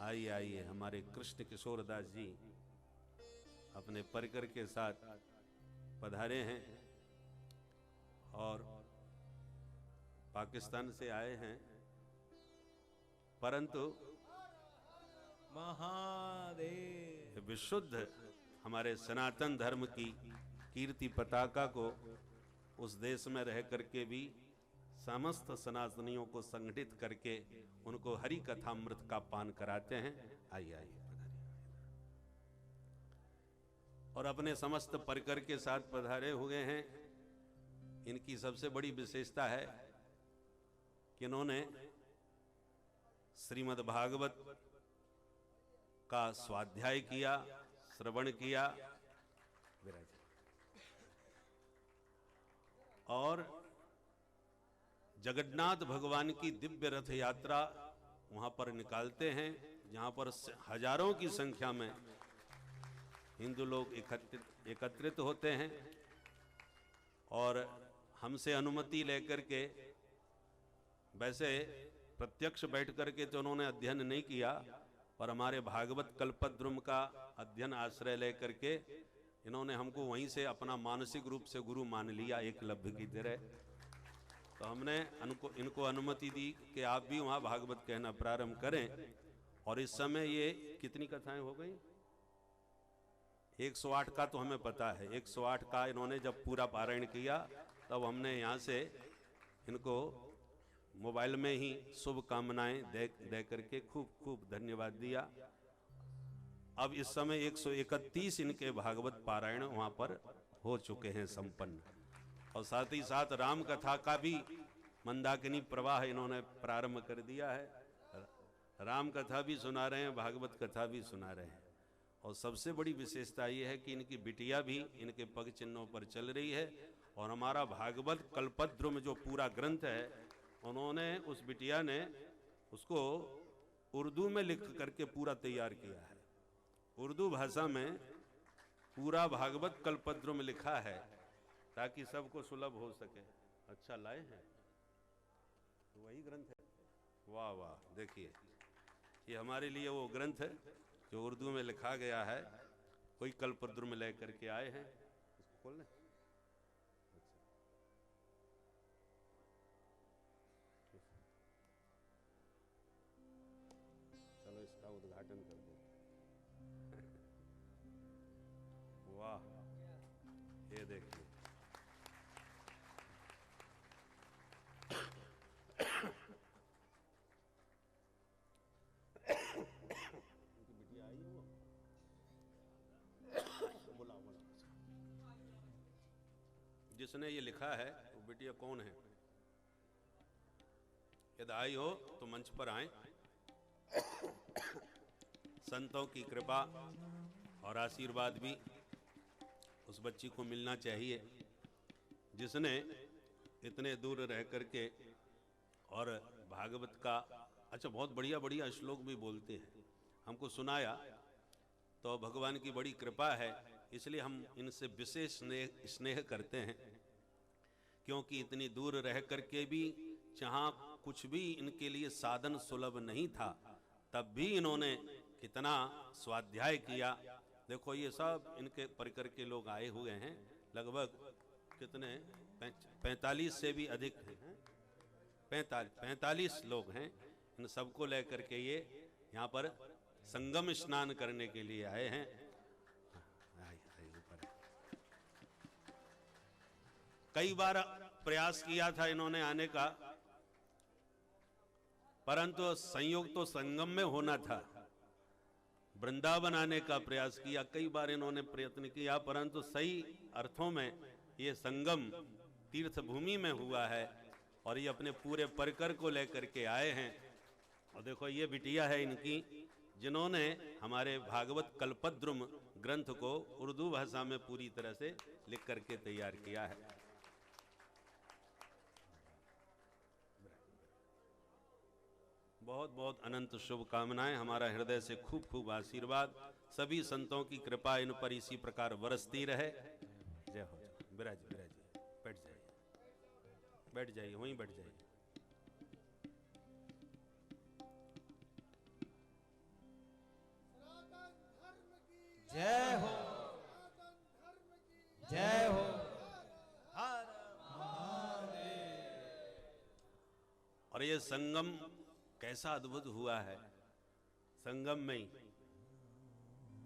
आइए आइए, हमारे कृष्ण किशोर दास जी अपने परिकर के साथ पधारे हैं और पाकिस्तान से आए हैं, परंतु महादेव विशुद्ध हमारे सनातन धर्म की कीर्ति पताका को उस देश में रह करके भी समस्त सनातनियों को संगठित करके उनको हरि कथामृत का पान कराते हैं। आइए आइए और अपने समस्त परिकर के साथ पधारे हुए हैं। इनकी सबसे बड़ी विशेषता है कि इन्होंने श्रीमद् भागवत का स्वाध्याय किया, श्रवण किया और जगन्नाथ भगवान की दिव्य रथ यात्रा वहां पर निकालते हैं, जहां पर हजारों की संख्या में हिंदू लोग एकत्रित होते हैं और हमसे अनुमति लेकर के, वैसे प्रत्यक्ष बैठ करके तो उन्होंने अध्ययन नहीं किया, पर हमारे भागवत कल्पद्रुम का अध्ययन आश्रय लेकर के इन्होंने हमको वहीं से अपना मानसिक रूप से गुरु मान लिया, एकलव्य की तरह। तो हमने इनको अनुमति दी कि आप भी वहाँ भागवत कहना प्रारंभ करें। और इस समय ये कितनी कथाएं हो गई? 108 का तो हमें पता है। 108 का इन्होंने जब पूरा पारायण किया तब हमने यहाँ से इनको मोबाइल में ही शुभकामनाएं दे करके खूब खूब धन्यवाद दिया। अब इस समय 131 इनके भागवत पारायण वहाँ पर हो चुके हैं संपन्न, और साथ ही साथ राम कथा का भी मंदाकिनी प्रवाह इन्होंने प्रारंभ कर दिया है। राम कथा भी सुना रहे हैं, भागवत कथा भी सुना रहे हैं। और सबसे बड़ी विशेषता ये है कि इनकी बिटिया भी इनके पग चिन्हों पर चल रही है। और हमारा भागवत कल्पद्रुम जो पूरा ग्रंथ है, उन्होंने उस बिटिया ने उसको उर्दू में लिख करके पूरा तैयार किया है। उर्दू भाषा में पूरा भागवत कल्पद्रुम लिखा है ताकि सबको सुलभ हो सके। अच्छा लाए हैं, वही ग्रंथ है। वाह वाह, देखिए ये हमारे लिए वो ग्रंथ है जो उर्दू में लिखा गया है। कोई कल्पद्रुम लेकर के आए हैं, इसको खोल लें। चलो इसका उद्घाटन कर दो। वाह, ये देखिए उनकी बिटिया आई है, वो बोला जिसने ये लिखा है वो बिटिया कौन है? यदि आई हो तो मंच पर आए। संतों की कृपा और आशीर्वाद भी उस बच्ची को मिलना चाहिए जिसने इतने दूर रह करके और भागवत का अच्छा बहुत बढ़िया बढ़िया श्लोक भी बोलते हैं, हमको सुनाया। तो भगवान की बड़ी कृपा है, इसलिए हम इनसे विशेष स्नेह करते हैं, क्योंकि इतनी दूर रह करके भी जहाँ कुछ भी इनके लिए साधन सुलभ नहीं था, तब भी इन्होंने कितना स्वाध्याय किया। देखो ये सब इनके परिकर के लोग आए हुए हैं, लगभग कितने 45 से भी अधिक हैं, 45 लोग हैं। इन सबको लेकर के ये यहाँ पर संगम स्नान करने के लिए आए हैं। कई बार प्रयास किया था इन्होंने आने का, परंतु संयोग तो संगम में होना था। वृंदावन आने का प्रयास किया, कई बार इन्होंने प्रयत्न किया, परंतु सही अर्थों में ये संगम तीर्थ भूमि में हुआ है। और ये अपने पूरे परिकर को लेकर के आए हैं। और देखो ये बिटिया है इनकी, जिन्होंने हमारे भागवत कल्पद्रुम ग्रंथ को उर्दू भाषा में पूरी तरह से लिख करके तैयार किया है। बहुत बहुत अनंत शुभकामनाएं, हमारा हृदय से खूब खूब आशीर्वाद, सभी संतों की कृपा इन पर इसी प्रकार बरसती रहे। जय हो। विराज विराज, बैठ जाइए, बैठ जाइए, वहीं बैठ जाइए। ये संगम कैसा अद्भुत हुआ है, संगम में ही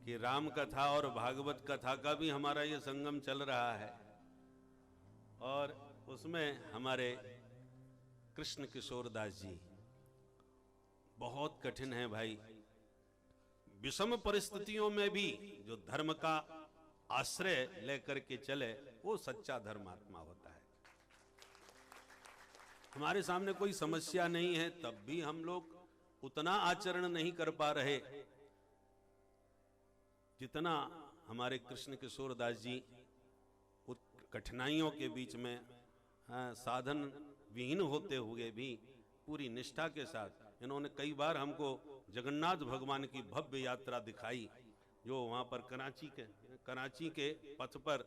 कि राम कथा और भागवत कथा का भी हमारा ये संगम चल रहा है। और उसमें हमारे कृष्ण किशोर दास जी बहुत कठिन है भाई, विषम परिस्थितियों में भी जो धर्म का आश्रय लेकर के चले वो सच्चा धर्मात्मा होता है। हमारे सामने कोई समस्या नहीं है तब भी हम लोग उतना आचरण नहीं कर पा रहे जितना हमारे कृष्ण किशोर दास जी कठिनाइयों के बीच में साधन विहीन होते हुए भी पूरी निष्ठा के साथ इन्होंने कई बार हमको जगन्नाथ भगवान की भव्य यात्रा दिखाई, जो वहां पर कराची के पथ पर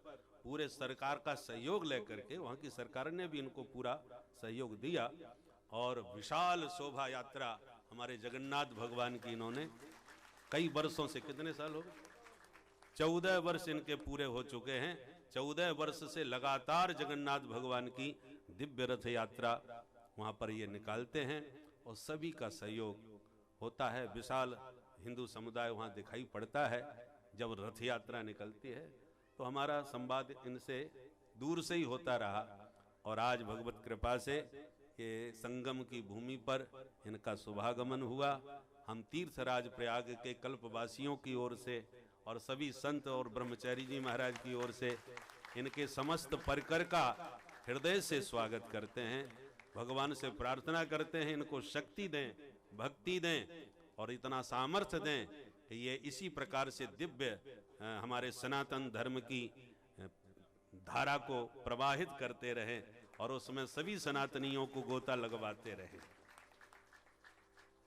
पूरे सरकार का सहयोग लेकर के, वहां की सरकार ने भी इनको पूरा सहयोग दिया और विशाल शोभा यात्रा हमारे जगन्नाथ भगवान की इन्होंने कई वर्षों से, कितने साल हो गए, 14 वर्ष इनके पूरे हो चुके हैं। 14 वर्ष से लगातार जगन्नाथ भगवान की दिव्य रथ यात्रा वहां पर ये निकालते हैं और सभी का सहयोग होता है। विशाल हिंदू समुदाय वहां दिखाई पड़ता है जब रथ यात्रा निकलती है। तो हमारा संवाद इनसे दूर से ही होता रहा और आज भगवत कृपा से ये संगम की भूमि पर इनका शुभागमन हुआ। हम तीर्थराज प्रयाग के कल्पवासियों की ओर से और सभी संत और ब्रह्मचारी जी महाराज की ओर से इनके समस्त परिकर का हृदय से स्वागत करते हैं। भगवान से प्रार्थना करते हैं इनको शक्ति दें, भक्ति दें और इतना सामर्थ्य दें कि ये इसी प्रकार से दिव्य हमारे सनातन धर्म की धारा को प्रवाहित करते रहें और उसमें सभी सनातनियों को गोता लगवाते रहें।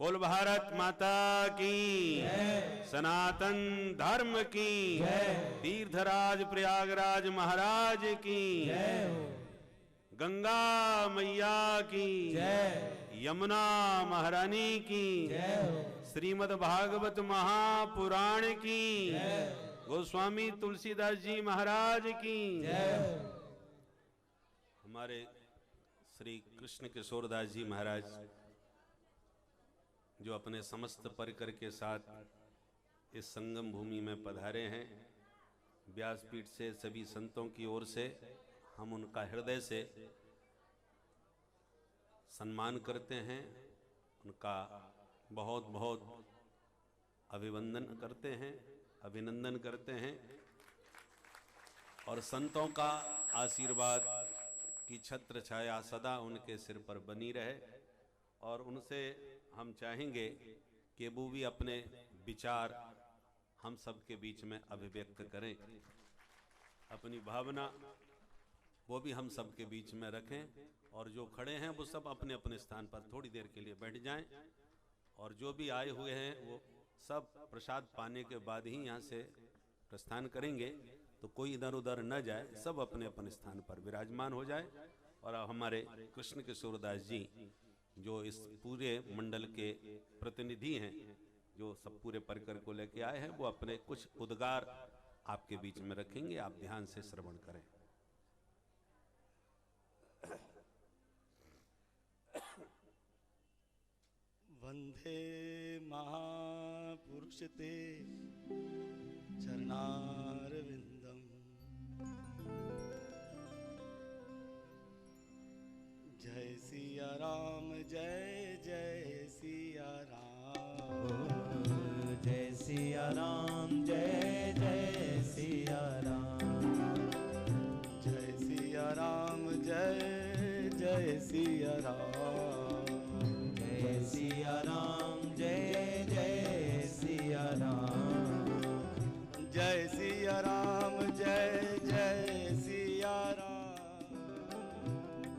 बोल भारत माता की, सनातन धर्म की, तीर्थराज प्रयागराज महाराज की, गंगा मैया की, यमुना महारानी की, श्रीमद् भागवत महापुराण की, गोस्वामी तुलसीदास जी महाराज की। हमारे श्री कृष्ण किशोर दास जी महाराज जो अपने समस्त परिकर के साथ इस संगम भूमि में पधारे हैं, व्यासपीठ से सभी संतों की ओर से हम उनका हृदय से सम्मान करते हैं, उनका बहुत बहुत अभिवंदन करते हैं, अभिनंदन करते हैं और संतों का आशीर्वाद की छत्र छाया सदा उनके सिर पर बनी रहे। और उनसे हम चाहेंगे कि वो भी अपने विचार हम सब के बीच में अभिव्यक्त करें, अपनी भावना वो भी हम सब के बीच में रखें और जो खड़े हैं वो सब अपने अपने स्थान पर थोड़ी देर के लिए बैठ जाएं और जो भी आए हुए हैं वो सब प्रसाद पाने के बाद ही यहाँ से प्रस्थान करेंगे, तो कोई इधर उधर न जाए, सब अपने अपने स्थान पर विराजमान हो जाए। और हमारे कृष्ण किशोर दास जी जो इस पूरे मंडल के प्रतिनिधि हैं, जो सब पूरे परिकर को लेके आए हैं, वो अपने कुछ उद्गार आपके बीच में रखेंगे, आप ध्यान से श्रवण करें। वंदे महापुरुष ते चरणारविंदम, जय सिया राम, जय जय सिया राम, जय सिया राम, जय जय सिया राम, जय सिया राम, जय जय सिया राम, जय सिया राम, जय जय सिया राम, जय सिया राम, जय जय सिया राम,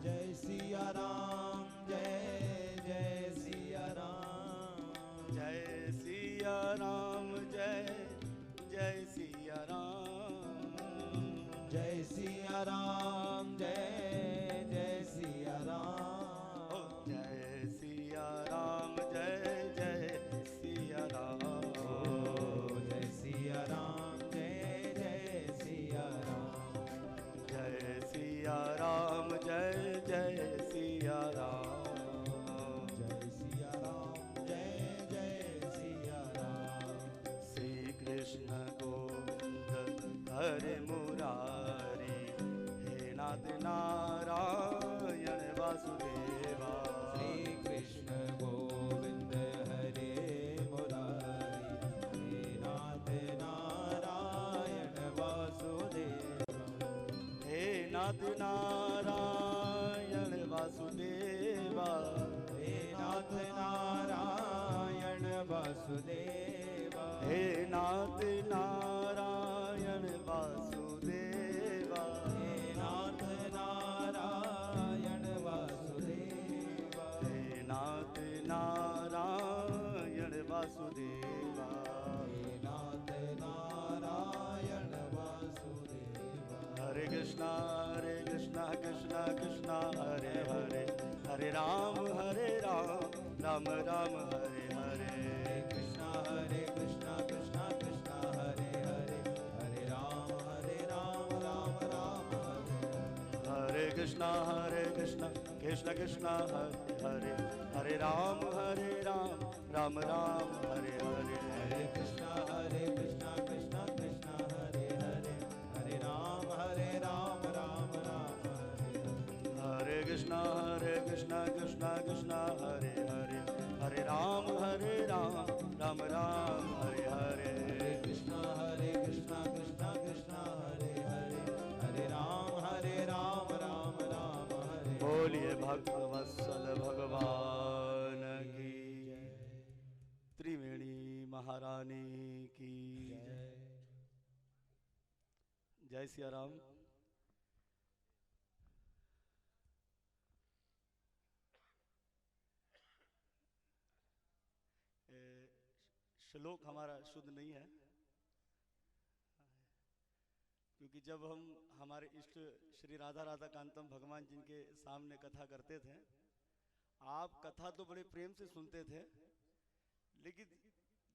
जय सिया राम, जय जय सिया राम, जय सिया राम, जय जय सिया राम, जय सिया राम, जय जय सिया राम, जय सिया राम, जय जय सिया राम, जय सिया राम, जय जय सिया राम, जय सिया राम, जय जय सिया राम, नाथ नारायण वासुदेवा, हे नाथ नारायण वासुदेवा, हे नाथ नारायण वासुदेवा, हे नाथ नारायण वासुदेवा, हे नाथ नारायण वासुदेवा, हे नाथ नारायण वासुदेवा। हरे कृष्णा कृष्णा कृष्णा हरे हरे, हरे राम राम राम हरे हरे, कृष्णा कृष्णा कृष्णा हरे हरे, हरे राम राम राम हरे हरे। हरे कृष्णा कृष्णा कृष्णा हरे हरे, हरे राम राम राम हरे हरे, हरे कृष्णा कृष्णा कृष्णा हरे हरे, हरे राम राम राम हरे हरे। हरे कृष्णा कृष्णा कृष्णा हरे हरे, हरे राम राम राम हरे हरे, हरे कृष्णा कृष्णा कृष्णा हरे हरे, हरे राम राम राम हरे। बोलिए भक्तवत्सल भगवान की, त्रिवेणी महारानी की जय सिया राम। श्लोक हमारा शुद्ध नहीं है, क्योंकि जब हम हमारे इष्ट श्री राधा राधा कांतम भगवान जिनके सामने कथा करते थे, आप कथा तो बड़े प्रेम से सुनते थे, लेकिन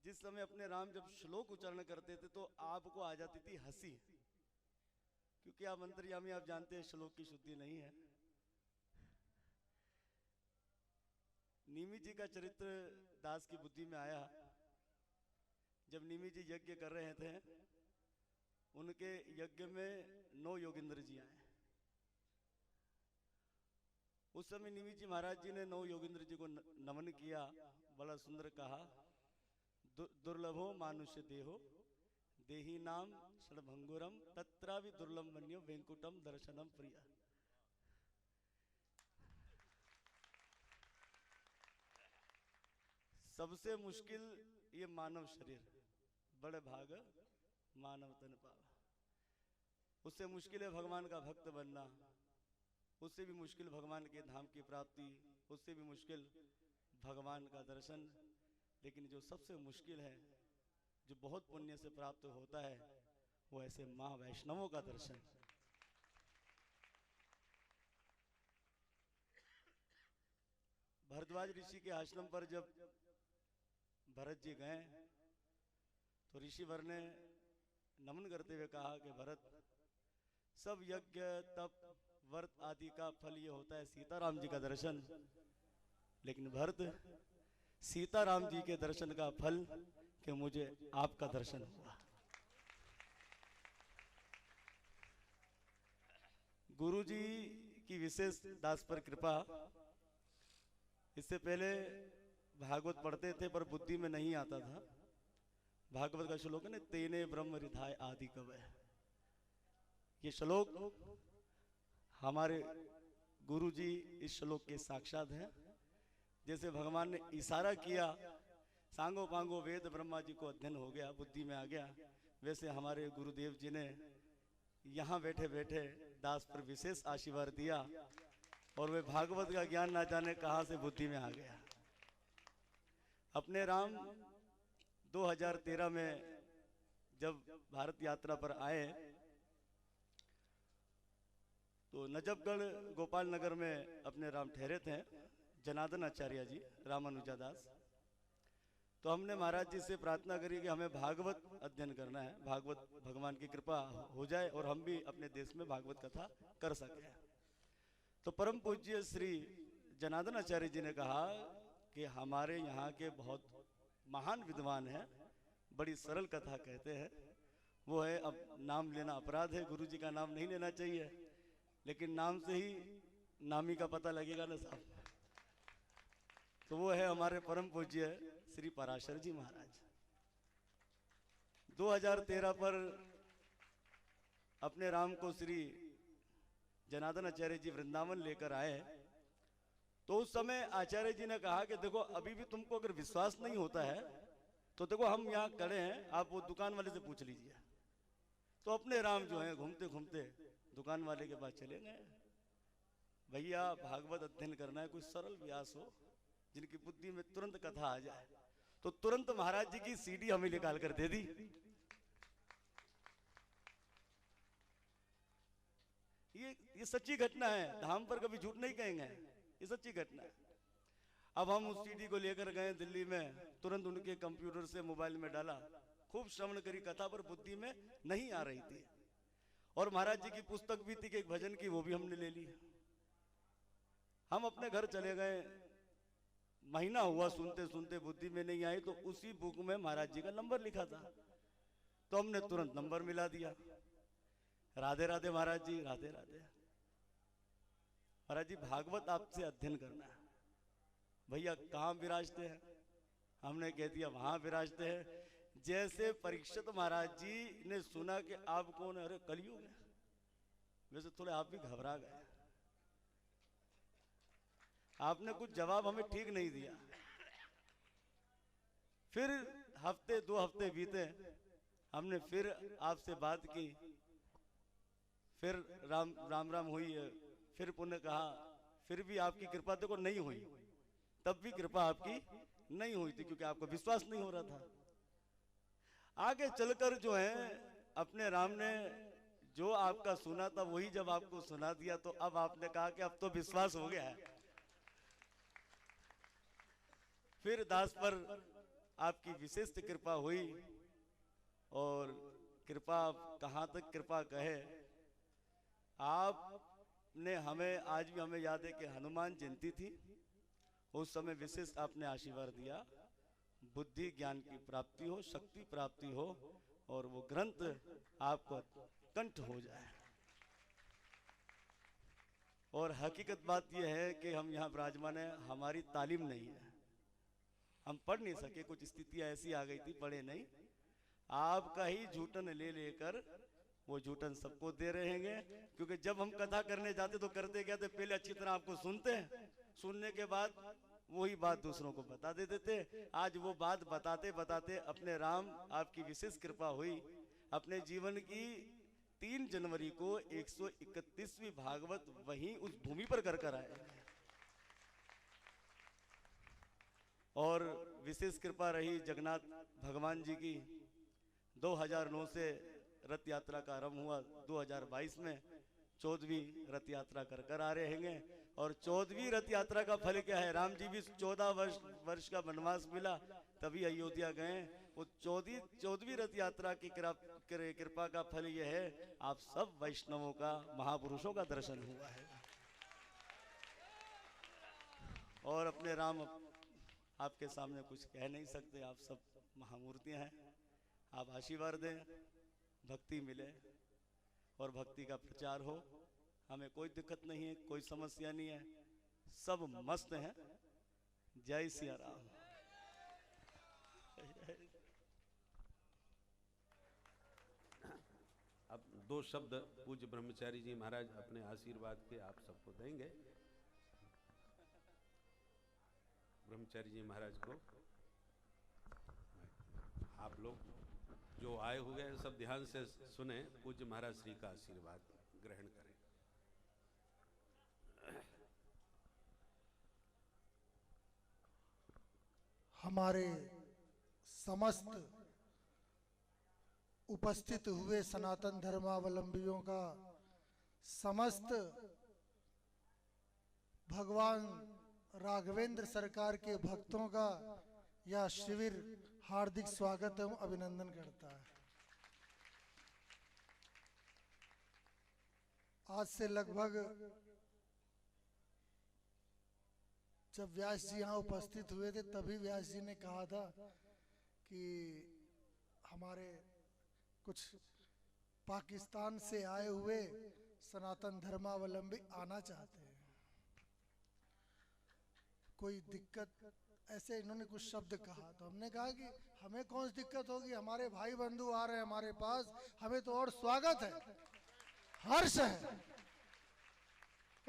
जिस समय अपने राम जब श्लोक उच्चारण करते थे तो आपको आ जाती थी हंसी, क्योंकि आप अंतर्यामी, आप जानते हैं श्लोक की शुद्धि नहीं है। निमि जी का चरित्र दास की बुद्धि में आया। जब निमि जी यज्ञ कर रहे थे, उनके यज्ञ में 9 योगेंद्र जी आए। उस समय निमि जी महाराज जी ने 9 योगेंद्र जी को नमन किया, बड़ा सुंदर कहा, दुर्लभो मानुष्य देहो देही नाम षडभंगुरम तत्रावि दुर्लभ मन्यो वेंकुटम दर्शनम प्रिय। सबसे मुश्किल ये मानव शरीर, बड़े भाग मानव तन पावा। उससे मुश्किल है भगवान का भक्त बनना, उससे भी मुश्किल भगवान के धाम की प्राप्ति, उससे भी मुश्किल भगवान का दर्शन। लेकिन जो सबसे मुश्किल है, जो बहुत पुण्य से प्राप्त होता है, वो ऐसे महावैष्णवों का दर्शन। भरद्वाज ऋषि के आश्रम पर जब भरत जी गए तो ऋषिवर ने नमन करते हुए कहा कि भरत, सब यज्ञ तप व्रत आदि का फल ये होता है सीताराम जी का दर्शन, लेकिन भरत, सीताराम जी के दर्शन का फल कि मुझे आपका दर्शन हुआ। गुरु जी की विशेष दास पर कृपा। इससे पहले भागवत पढ़ते थे पर बुद्धि में नहीं आता था। भागवत का श्लोक है ना, तेने ब्रह्म हृदय आदि कवय। ये श्लोक हमारे गुरु जी इस श्लोक के साक्षात हैं। जैसे भगवान ने इशारा किया, सांगो पांगो वेद ब्रह्मा जी को अध्ययन हो गया, बुद्धि में आ गया, वैसे हमारे गुरुदेव जी ने यहाँ बैठे बैठे दास पर विशेष आशीर्वाद दिया और वे भागवत का ज्ञान ना जाने कहां से बुद्धि में आ गया। अपने राम 2013 में जब भारत यात्रा पर आए तो नजफगढ़ गोपाल नगर में अपने राम ठहरे थे, जनार्दन आचार्य जी, रामानुजा दास। तो हमने महाराज जी से प्रार्थना करी कि हमें भागवत अध्ययन करना है, भागवत भगवान की कृपा हो जाए और हम भी अपने देश में भागवत कथा कर सके। तो परम पूज्य श्री जनार्दन आचार्य जी ने कहा कि हमारे यहाँ के बहुत महान विद्वान हैं, बड़ी सरल कथा कहते हैं, वो है, अब नाम लेना अपराध है, गुरु जी का नाम नहीं लेना चाहिए, लेकिन नाम से ही नामी का पता लगेगा ना साहब। तो वो है हमारे परम पूज्य श्री पराशर जी महाराज। 2013 पर अपने राम को श्री जनार्दन आचार्य जी वृंदावन लेकर आए, तो उस समय आचार्य जी ने कहा कि देखो अभी भी तुमको अगर विश्वास नहीं होता है तो देखो हम यहाँ खड़े हैं, आप वो दुकान वाले से पूछ लीजिए। तो अपने राम जो है घूमते घूमते दुकान वाले के पास चले गए। भैया भागवत अध्ययन करना है, कोई सरल व्यास हो जिनकी बुद्धि में तुरंत कथा आ जाए। तो तुरंत महाराज जी की सीडी हमें निकाल कर दे दी। ये सच्ची घटना है, धाम पर कभी झूठ नहीं कहेंगे, ये सच्ची घटना है। अब हम उस सीडी को लेकर गए दिल्ली में, तुरंत उनके कंप्यूटर से मोबाइल में डाला, खूब श्रवण करी कथा, पर बुद्धि में नहीं आ रही थी। और महाराज जी की पुस्तक भी थी कि एक भजन की, वो भी हमने ले ली। हम अपने घर चले गए, महीना हुआ सुनते सुनते बुद्धि में नहीं आई, तो उसी बुक में महाराज जी का नंबर लिखा था, तो हमने तुरंत नंबर मिला दिया। राधे राधे महाराज जी, राधे राधे। महाराज जी भागवत आपसे अध्ययन करना है। भैया कहाँ विराजते हैं? हमने कह दिया वहां विराजते हैं। जैसे परीक्षित महाराज जी ने सुना कि आप कौन है, अरे कलयुग है, वैसे थोड़े आप भी घबरा गए। आपने कुछ जवाब हमें ठीक नहीं दिया। फिर हफ्ते 2 हफ्ते बीते, हमने फिर आपसे बात की, फिर राम राम हुई है, फिर पुनः कहा, फिर भी आपकी कृपा देखो नहीं हुई। तब भी कृपा आपकी नहीं हुई थी क्योंकि आपको विश्वास नहीं हो रहा था। आगे चलकर जो है अपने राम ने जो आपका सुना था वही जब आपको सुना दिया, तो अब आपने कहा कि अब तो विश्वास हो गया है। फिर दास पर आपकी विशिष्ट कृपा हुई, और कृपा कहाँ तक कृपा कहे, आपने हमें, आज भी हमें याद है कि हनुमान जयंती थी, उस समय विशिष्ट आपने आशीर्वाद दिया, बुद्धि ज्ञान की प्राप्ति हो, शक्ति प्राप्ति हो, और वो ग्रंथ आपको कंठ हो जाए। और हकीकत बात यह है कि हम यहाँ विराजमान है, हमारी तालीम नहीं है, हम पढ़ नहीं सके, कुछ स्थितियां ऐसी आ गई थी, पढ़े नहीं। आपका ही झूठन ले लेकर वो झूठन सबको दे रहेंगे, क्योंकि जब हम कथा करने जाते तो करते क्या थे, पहले अच्छी तरह आपको सुनते हैं, सुनने के बाद वही बात दूसरों को बता देते थे। आज वो बात बताते बताते अपने राम आपकी विशेष कृपा हुई, अपने जीवन की 3 जनवरी को 131वीं भागवत वहीं उस भूमि पर कर कर आए। और विशेष कृपा रही जगन्नाथ भगवान जी की। 2009 से रथ यात्रा का आरंभ हुआ, 2022 में 14वीं रथ यात्रा कर कर आ रहे हैं। और 14वीं रथ यात्रा का फल क्या है? राम जी भी 14 वर्ष का वनवास मिला तभी अयोध्या गए। वो 14वीं रथ यात्रा की कृपा का फल यह है, आप सब वैष्णवों का, महापुरुषों का दर्शन हुआ है। और अपने राम आपके सामने कुछ कह नहीं सकते, आप सब महामूर्तियां हैं। आप आशीर्वाद दें, भक्ति मिले और भक्ति का प्रचार हो। हमें कोई दिक्कत नहीं है, कोई समस्या नहीं है, सब मस्त हैं। जय सिया राम। अब 2 शब्द पूज्य ब्रह्मचारी जी महाराज अपने आशीर्वाद के आप सबको देंगे। ब्रह्मचारी जी महाराज को आप लोग जो आए हुए हैं सब ध्यान से सुने, पूज्य महाराज श्री का आशीर्वाद ग्रहण करें। हमारे समस्त उपस्थित हुए सनातन धर्मावलंबियों का, समस्त भगवान राघवेंद्र सरकार के भक्तों का यह शिविर हार्दिक स्वागत एवं अभिनंदन करता है। आज से लगभग जब व्यास जी यहाँ उपस्थित हुए थे तभी व्यास जी ने कहा था कि हमारे कुछ पाकिस्तान से आए हुए सनातन धर्मावलंबी आना चाहते हैं, कोई दिक्कत, ऐसे इन्होंने कुछ शब्द कहा। तो हमने कहा कि हमें कौन सी दिक्कत होगी, हमारे भाई बंधु आ रहे हैं हमारे पास, हमें तो और स्वागत है, हर्ष है।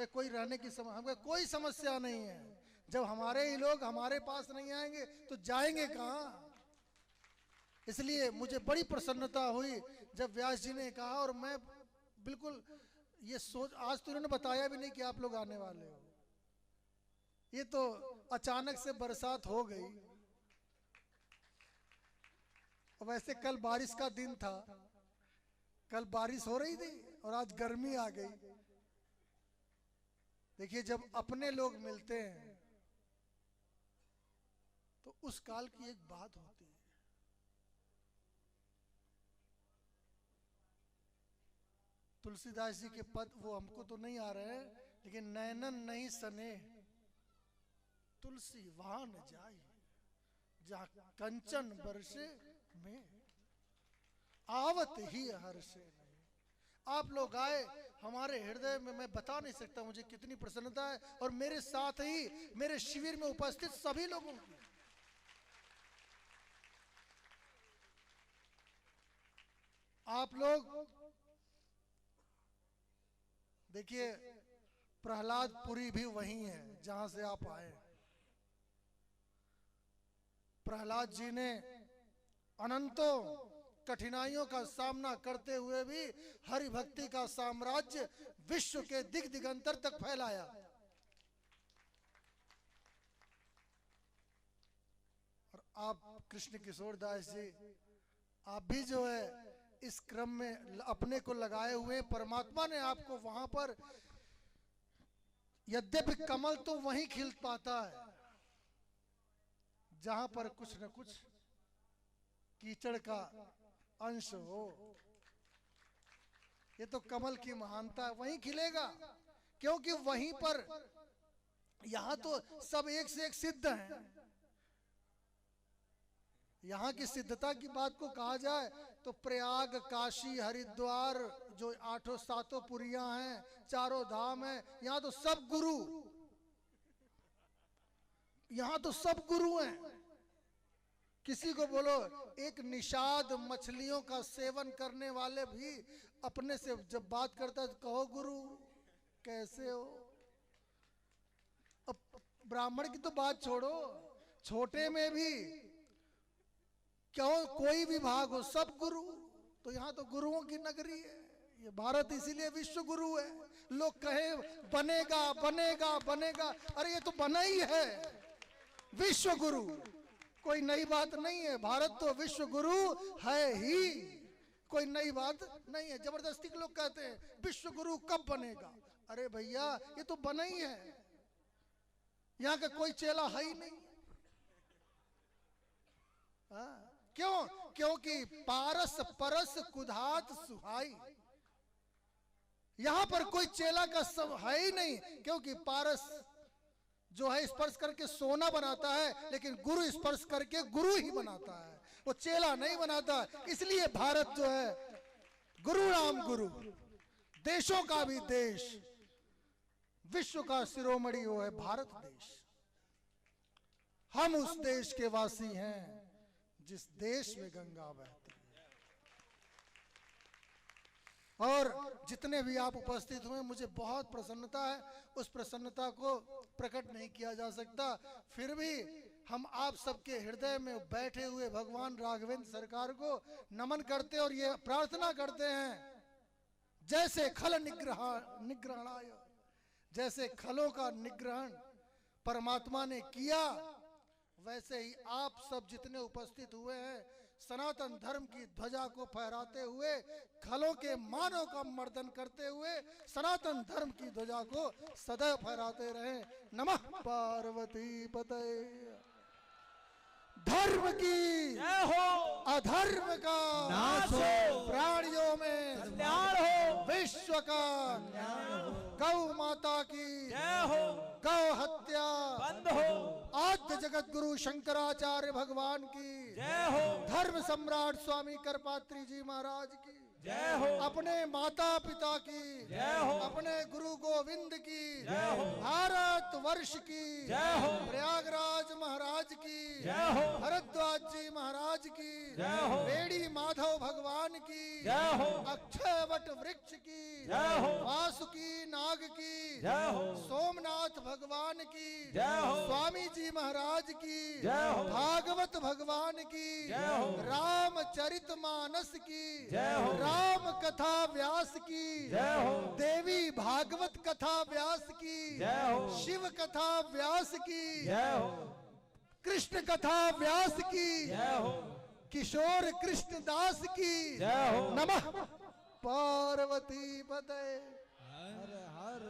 कोई रहने की समस्या, कोई समस्या नहीं है। जब हमारे ही लोग हमारे पास नहीं आएंगे तो जाएंगे कहाँ। इसलिए मुझे बड़ी प्रसन्नता हुई जब व्यास जी ने कहा, और मैं बिल्कुल ये सोच, आज तो इन्होंने बताया भी नहीं कि आप लोग आने वाले हो, ये तो अचानक से बरसात हो गई। वैसे कल बारिश का दिन था, कल बारिश हो रही थी और आज गर्मी आ गई। देखिए जब अपने लोग मिलते हैं तो उस काल की एक बात होती है। तुलसीदास जी के पद वो हमको तो नहीं आ रहे हैं, लेकिन नैनन नहीं सने तुलसी वहां न जाए, जहां कंचन बरसे में आवत ही हर्षे नहीं। आप लोग आए हमारे हृदय में, मैं बता नहीं सकता मुझे कितनी प्रसन्नता है, और मेरे साथ ही मेरे शिविर में उपस्थित सभी लोगों की। आप लोग देखिए, प्रहलादपुरी भी वही है जहां से आप आए। प्रहलाद जी ने अनंतों कठिनाइयों का सामना करते हुए भी हरि भक्ति का साम्राज्य विश्व के दिग दिगंतर तक फैलाया। और आप कृष्ण किशोर दास जी, आप भी जो है इस क्रम में अपने को लगाए हुए, परमात्मा ने आपको वहां पर, यद्यपि कमल तो वहीं खिल पाता है जहां पर कुछ न कुछ कीचड़ का अंश हो। ये तो कमल की महानता है, वहीं खिलेगा, क्योंकि वहीं पर, यहां तो सब एक से एक सिद्ध हैं। यहाँ की सिद्धता की बात को कहा जाए तो प्रयाग, काशी, हरिद्वार, जो 8 पुरियां हैं, 4 धाम हैं, यहाँ तो सब गुरु, यहाँ तो सब गुरु हैं। किसी को बोलो एक निषाद मछलियों का सेवन करने वाले भी अपने से जब बात करता है तो कहो गुरु कैसे हो। अब ब्राह्मण की तो बात छोड़ो, छोटे में भी क्यों कोई विभाग हो, सब गुरु। तो यहाँ तो गुरुओं की नगरी है ये भारत, इसीलिए विश्व गुरु है। लोग कहे बनेगा बनेगा बनेगा, अरे ये तो बना ही है, विश्व गुरु, कोई नई बात नहीं है। भारत तो विश्व गुरु है ही, कोई नई बात नहीं है। जबरदस्ती के लोग कहते हैं विश्व गुरु कब बनेगा, अरे भैया ये तो बना ही है, यहाँ का कोई चेला है ही नहीं। क्यों? क्योंकि पारस परस कुधात सुहाई, यहां पर कोई चेला का सब है ही नहीं, क्योंकि पारस जो है स्पर्श करके सोना बनाता है, लेकिन गुरु स्पर्श करके गुरु ही बनाता है, वो चेला नहीं बनाता। इसलिए भारत जो है गुरु राम गुरु, देशों का भी देश, विश्व का शिरोमणि वो है भारत देश। हम उस देश के वासी हैं जिस देश में गंगा बहती है। और जितने भी आप उपस्थित हुए, मुझे बहुत प्रसन्नता है, उस प्रसन्नता को प्रकट नहीं किया जा सकता। फिर भी हम आप सबके हृदय में बैठे हुए भगवान राघवेंद्र सरकार को नमन करते और ये प्रार्थना करते हैं, जैसे खल निग्रहणाय, जैसे खलों का निग्रहण परमात्मा ने किया, वैसे ही आप सब जितने उपस्थित हुए हैं सनातन धर्म की ध्वजा को फहराते हुए, खलों के मानव का मर्दन करते हुए सनातन धर्म की ध्वजा को सदैव फहराते रहें। नमः पार्वती पते। धर्म की जय हो, अधर्म का नाश हो, प्राणियों में कल्याण हो, विश्व का गौ माता की जय हो, गौ हत्या बंद हो, आद्य जगत गुरु शंकराचार्य भगवान की जय हो, धर्म सम्राट स्वामी करपात्री जी महाराज की जय हो, अपने माता पिता की जय हो, अपने गुरु गोविंद की जय हो, भारत वर्ष की जय हो, प्रयागराज महाराज की जय हो, भरद्वाज जी महाराज की जय हो, बेड़ी माधव भगवान की जय हो, अक्षय वट वृक्ष की जय हो, वासुकी नाग की जय हो, सोमनाथ भगवान की जय हो, स्वामी जी महाराज की जय हो, भागवत भगवान की जय हो, रामचरितमानस की जय हो, राम कथा व्यास की जय हो, देवी भागवत कथा व्यास की जय हो, शिव कथा व्यास की जय हो, कृष्ण कथा व्यास की जय हो, किशोर कृष्ण दास की जय हो, नमः पार्वती पते हर हर